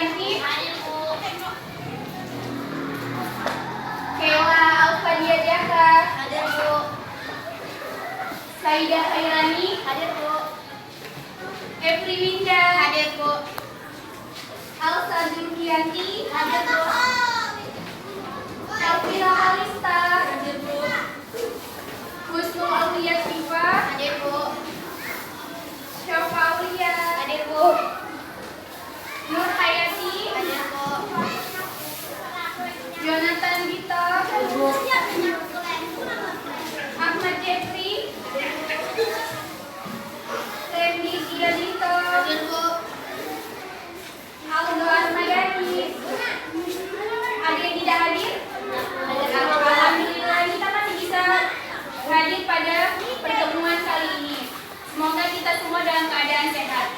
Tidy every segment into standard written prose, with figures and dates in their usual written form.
Zulfianti. Kela Alfadia Jaka. Hadir, Bu. Saidah Khairani. Hadir, Bu. Efri Winda. Hadir, Bu. Alsa Zulfianti. Hadir, Bu. Elvira Alista. Hadir, Bu. Husnul Aulia Siva. Hadir, Bu. Syafa Aulia. Hadir, Bu. Nur Hayati. Hadir, Bu. Jonathan Dito. Hadir, Bu. Ahmad Jeffrey. Randy Gialito. Hadir, Bu. Aldo Armadani. Ada yang tidak hadir? Alhamdulillah kita masih bisa hadir pada pertemuan kali ini. Semoga kita semua dalam keadaan sehat.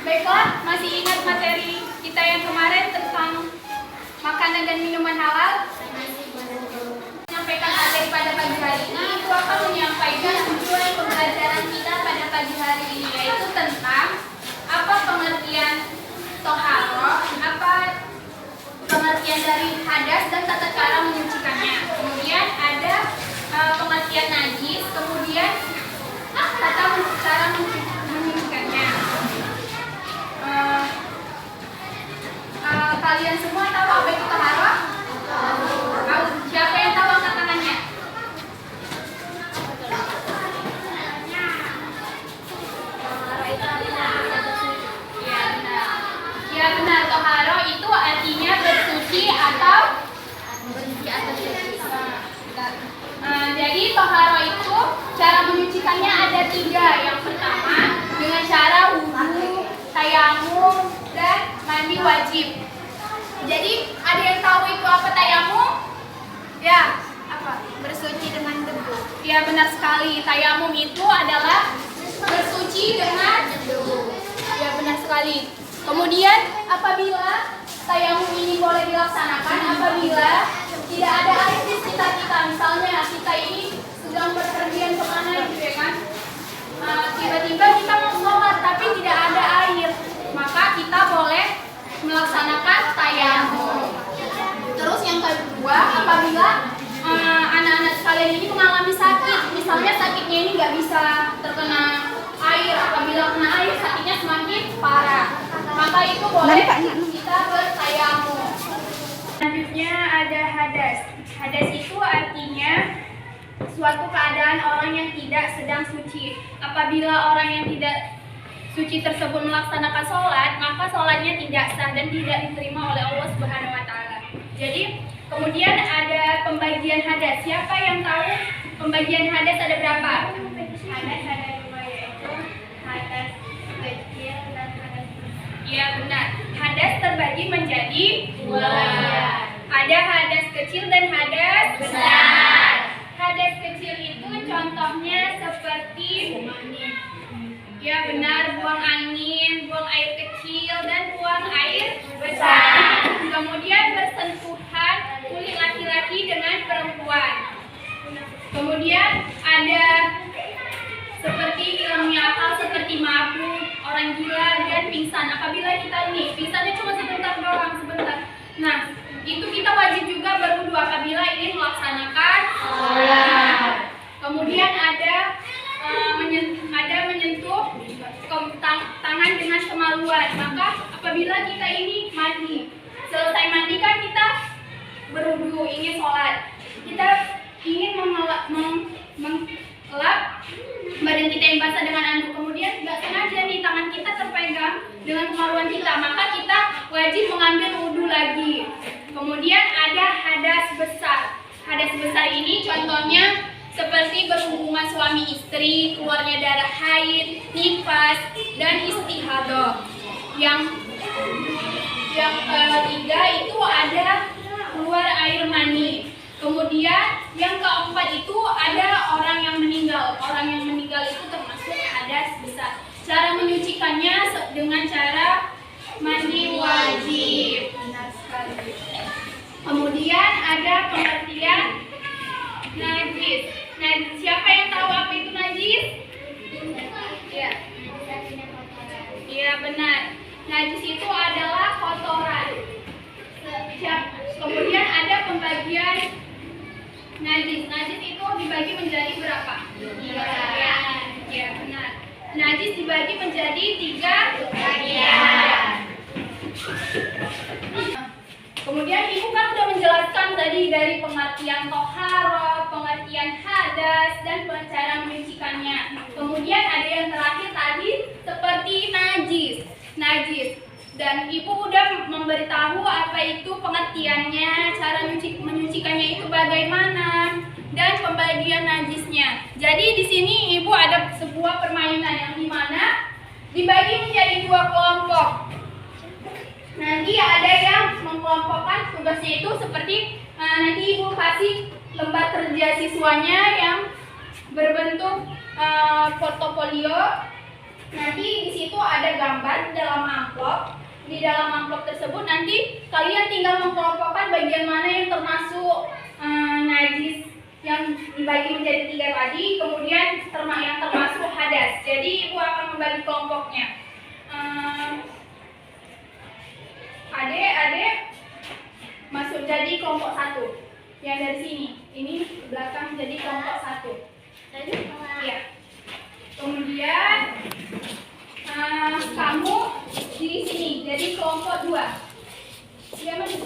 Baiklah, masih ingat materi kita yang kemarin tentang makanan dan minuman halal? Menyampaikan materi pada pagi hari ini, itu akan menyampaikan tujuan pembelajaran kita pada pagi hari ini, yaitu tentang apa pengertian toharoh, apa pengertian dari hadas dan tata cara menyucikannya. Kemudian ada pengertian najis, kemudian tata cara menyucikannya. Kalian semua tahu apa itu toharoh? Tahu? Siapa yang tahu angkat tangannya? Ya benar, toharoh itu artinya bersuci atau jadi toharoh itu cara menyucikannya ada 3. Yang pertama dengan cara wudu, tayamum, dan mandi wajib. Jadi ada yang tahu itu apa tayamum? Ya, apa? Bersuci dengan debu. Ya benar sekali, tayamum itu adalah bersuci dengan debu. Ya benar sekali. Kemudian apabila tayamum ini boleh dilaksanakan apabila tidak ada air di sekitar kita. Misalnya kita ini sedang berpergian kemana gitu ya kan, tiba-tiba kita mau sholat tapi tidak ada air, maka kita boleh melaksanakan tayamum. Terus yang kedua, apabila anak-anak sekalian ini mengalami sakit, misalnya sakitnya ini nggak bisa terkena air, apabila kena air sakitnya semakin parah, maka itu boleh kita bertayamum. Selanjutnya ada hadas. Hadas itu artinya suatu keadaan orang yang tidak sedang suci. Apabila orang yang tidak suci tersebut melaksanakan sholat, maka sholatnya tidak sah dan tidak diterima oleh Allah Subhanahu wa Ta'ala. Jadi kemudian ada pembagian hadas. Siapa yang tahu pembagian hadas ada berapa? Hadas ada 2, yaitu hadas kecil dan hadas besar. Iya benar. Hadas terbagi menjadi 2. Ada hadas kecil dan hadas besar. Hadas kecil itu contohnya seperti ya benar, buang angin, buang air kecil, dan buang air besar. Kemudian bersentuhan kulit laki-laki dengan perempuan. Kemudian ada seperti ilmu akal, seperti mabuk, orang gila, dan pingsan. Apabila kita ini pingsannya cuma sebentar doang, sebentar. Nah, itu kita wajib juga berwudu apabila ini melaksanakan sholat. Kemudian ada menyentuh tangan dengan kemaluan. Maka apabila kita ini mandi, selesai mandi kan kita berwudu, ingin sholat, kita ingin mengelap badan kita yang basah dengan anduk, kemudian nggak sengaja nih tangan kita terpegang dengan kemaluan kita, maka kita wajib mengambil wudu lagi. Kemudian ada hadas besar. Hadas besar ini contohnya seperti berhubungan suami istri, keluarnya darah haid, nifas, dan istihadah. Yang ketiga itu ada keluar air mani. Kemudian yang keempat itu ada orang yang meninggal. Orang yang meninggal itu termasuk hadas besar. Cara menyucikannya dengan cara mandi wajib. Benar sekali. Kemudian ada pengertian najis. Nah, siapa yang tahu apa itu najis? Iya. Iya benar. Najis itu Najis. Najis itu dibagi menjadi berapa? 3. Ya, benar. Najis dibagi menjadi 3 bagian. Kemudian ibu kan sudah menjelaskan tadi dari pengertian tohara, pengertian hadas, dan cara menyucikannya. Kemudian ada yang terakhir tadi seperti najis. Dan ibu udah memberitahu apa itu pengertiannya, cara menyucikannya itu bagaimana, dan pembagian najisnya. Jadi di sini ibu ada sebuah permainan yang dimana dibagi menjadi 2 kelompok. Nanti ada yang mengkelompokkan tugasnya itu seperti nanti ibu kasih lembar kerja siswanya yang berbentuk portofolio. Nanti di situ ada gambar dalam amplop. Di dalam amplop tersebut nanti kalian tinggal mengkelompokkan bagian mana yang termasuk najis yang dibagi menjadi 3 tadi, kemudian yang termasuk hadas. Jadi ibu akan membagi kelompoknya. Adik masuk jadi kelompok 1 yang dari sini. Ini belakang jadi kelompok 1. Ya. Kemudian kamu di sini jadi kelompok 2. Ya, maju.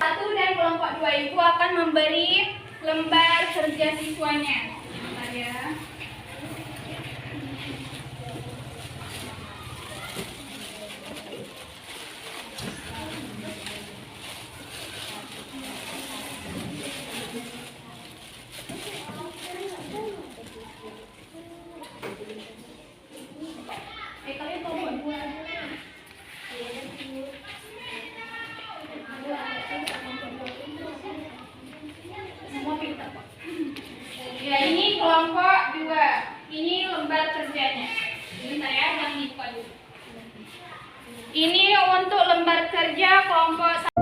1 dan kelompok 2 ibu akan memberi lembar kerja siswanya. Bentar ya. Kalian kelompok 2 aja. Semua pintar kok. Ya, ini kelompok 2. Ini lembar kerjanya. Ini saya yang dibuka dulu. Ini untuk lembar kerja kelompok 1.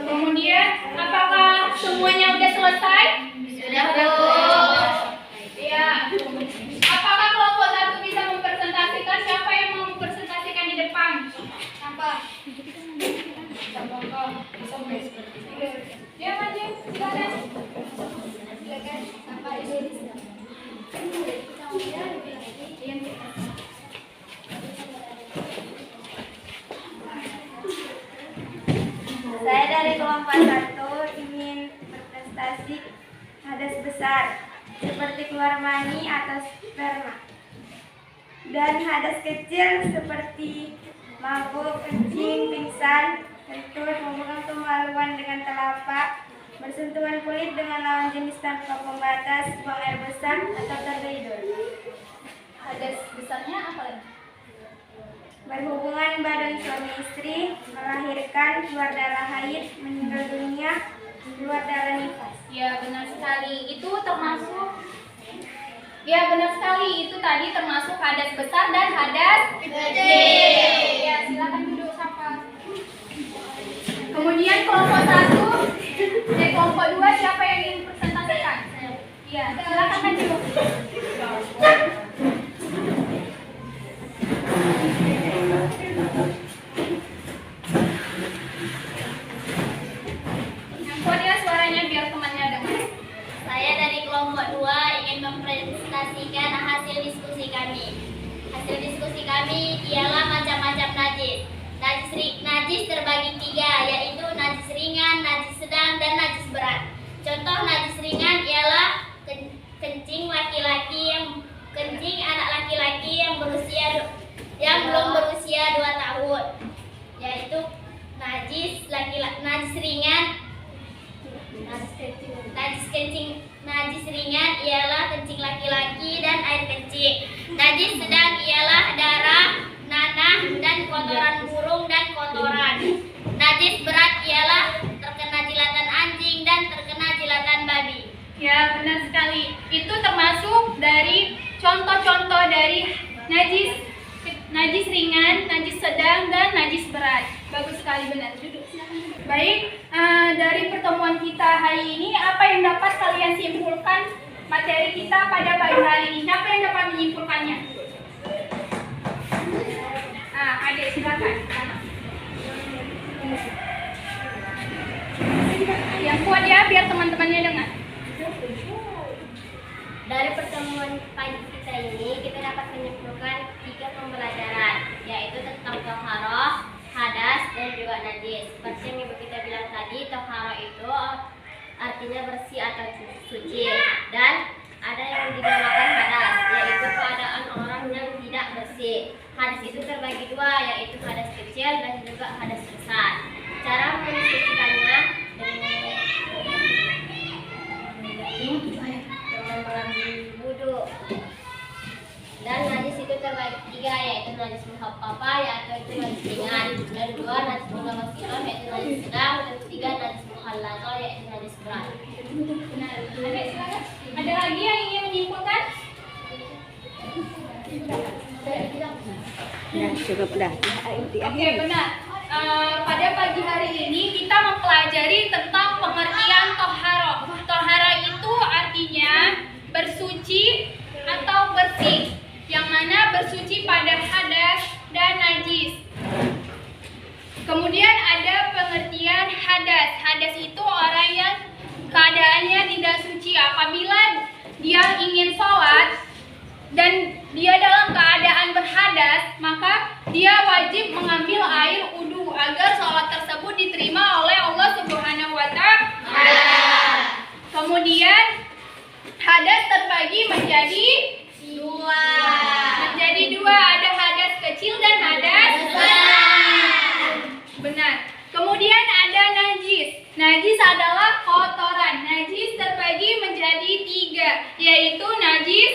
Kemudian, apakah semuanya udah selesai? Sudah, Bu. Ya. Apakah kelompok 1 bisa mempresentasikan? Siapa yang mau mempresentasikan di depan? Apa? Ya, maju. Silakan. Saya dari kelompok 1 ingin berprestasi hadas besar seperti keluar mani atau sperma, dan hadas kecil seperti mabuk, kencing, pingsan, kentut, memegang kemaluan dengan telapak, bersentuhan kulit dengan lawan jenis tanpa pembatas, buang air besar atau tertidur. Hadas besarnya apa lagi? Berhubungan badan suami istri, melahirkan, keluar darah haid, meninggal dunia, keluar darah nifas. Ya, benar sekali. Itu termasuk. Ya, benar sekali. Itu tadi termasuk hadas besar dan hadas kecil. Ya, silakan duduk sapa. Kemudian kelompok 1, kelompok 2 siapa yang ingin presentasikan? Ya, silakan maju. Suaranya biar temannya dengar. Saya dari kelompok 2 ingin mempresentasikan hasil diskusi kami. Hasil diskusi kami ialah macam-macam najis. Najis terbagi 3, yaitu najis ringan, najis sedang, dan najis berat. Contoh najis ringan ialah kencing anak laki-laki yang belum berusia 2 tahun, yaitu najis ringan. Najis ringan ialah kencing laki-laki dan air kencing. Najis sedang ialah darah, nanah, dan kotoran burung dan kotoran. Najis berat ialah terkena jilatan anjing dan terkena jilatan babi. Ya, benar sekali. Itu termasuk dari contoh-contoh dari najis ringan, najis sedang, dan najis berat. Bagus sekali, benar. Duduk, silakan duduk. Baik, dari pertemuan kita hari ini, apa yang dapat kalian simpulkan materi kita pada pagi hari ini? Siapa yang dapat menyimpulkannya? Adik, silakan. Yang kuat ya, biar teman-temannya dengar. Dari pertemuan pagi kita ini, kita dapat menyimpulkan 3 pembelajaran, yaitu tentang toharoh, hadas, dan juga najis. Seperti yang ibu kita bilang tadi, toharoh itu artinya bersih atau suci, dan ada yang dinamakan hadas, yaitu keadaan orang yang tidak bersih. Hadas itu terbagi 2, yaitu hadas kecil dan juga hadas besar. Cara mensucikannya dengan mengambil wudhu. Dan najis itu terbagi 3, yaitu najis muhaffafah, yaitu itu najis ringan, dan 2 najis mutawasithah, yaitu najis sedang, dan 3 najis mukhalladzah, yaitu najis berat. Benar. Adik, silakan. Ada lagi yang ingin menyimpulkan? Ya, cukup dah. Oke, benar. Pada pagi hari ini kita mempelajari tentang pengertian toharoh. Toharoh itu artinya bersuci atau bersih, yang mana bersuci pada hadas dan najis. Kemudian ada pengertian hadas. Hadas itu orang yang keadaannya tidak suci. Apabila dia ingin sholat dan dia dalam keadaan berhadas, maka dia wajib mengambil air wudu agar sholat tersebut diterima oleh Allah Subhanahu wa Ta'ala. Kemudian hadas terbagi menjadi 2. Ada hadas kecil dan hadas besar. Benar. Kemudian ada najis. Najis adalah kotoran. Najis terbagi menjadi 3, yaitu najis